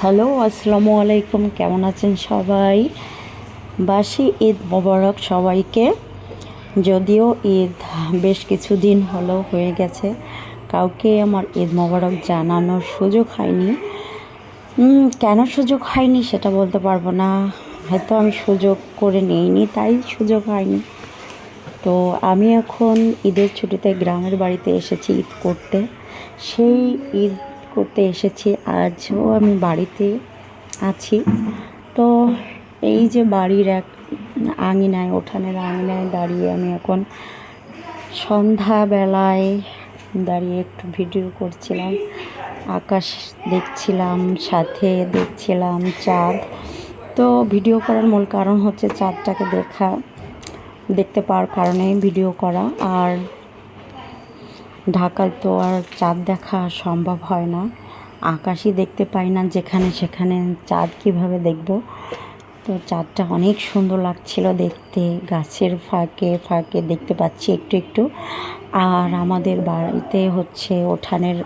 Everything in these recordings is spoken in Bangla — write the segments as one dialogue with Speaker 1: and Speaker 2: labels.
Speaker 1: হ্যালো, আসসালামু আলাইকুম। কেমন আছেন সবাই? বাসি ঈদ মোবারক সবাইকে। যদিও ঈদ বেশ কিছুদিন হলো হয়ে গেছে, কাউকে আমার ঈদ মোবারক জানানোর সুযোগ হয়নি। কেন সুযোগ হয়নি সেটা বলতে পারবো না, হয়তো আমি সুযোগ করে নিইনি, তাই সুযোগ হয়নি। তো আমি এখন ঈদের ছুটিতে গ্রামের বাড়িতে এসেছি ঈদ করতে। সেই ঈদ করতে এসেছি, আজও আমি বাড়িতে আছি। তো এই যে বাড়ির এক আঙিনায়, উঠানের আঙিনায় দাঁড়িয়ে আমি এখন সন্ধ্যাবেলায় দাঁড়িয়ে একটু ভিডিও করছিলাম, আকাশ দেখছিলাম, সাথে দেখছিলাম চাঁদ। তো ভিডিও করার মূল কারণ হচ্ছে চাঁদটাকে দেখতে পাওয়ার কারণে ভিডিও করা। আর ঢাকায় তো আর চাঁদ দেখা সম্ভব হয় না, আকাশই দেখতে পাই না, যেখানে সেখানে চাঁদ কীভাবে দেখব। তো চাঁদটা অনেক সুন্দর লাগছিল দেখতে, গাছের ফাঁকে ফাঁকে দেখতে পাচ্ছি একটু একটু। আর আমাদের বাড়িতে হচ্ছে উঠানের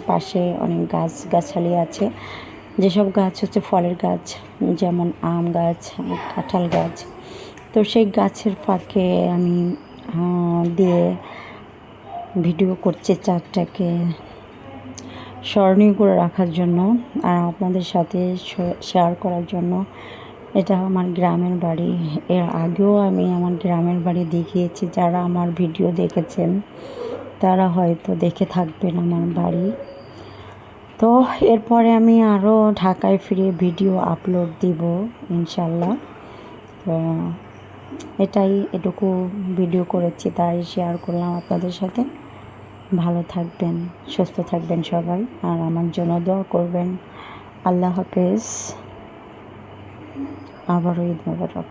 Speaker 1: পাশে অনেক গাছগাছালি আছে, যেসব গাছ হচ্ছে ফলের গাছ, যেমন আম গাছ, কাঁঠাল গাছ। তো সেই গাছের ফাঁকে আমি দিয়ে ভিডিও করছি চাঁদটাকে স্মরণীয় করে রাখার জন্য আর আপনাদের সাথে শেয়ার করার জন্য। এটা আমার গ্রামের বাড়ি। এর আগেও আমি আমার গ্রামের বাড়ি দেখিয়েছি, যারা আমার ভিডিও দেখেছেন তারা হয়তো দেখে থাকবেন আমার বাড়ি। তো এরপরে আমি আরও ঢাকায় ফিরে ভিডিও আপলোড দিব ইনশাল্লাহ। তো এটুকু ভিডিও করেছি, তাই শেয়ার করলাম আপনাদের সাথে। ভালো থাকবেন, সুস্থ থাকবেন সবাই, আর আমার জন্য দোয়া করবেন। আল্লাহ হাফেজ, আবারও ঈদ মোবারক।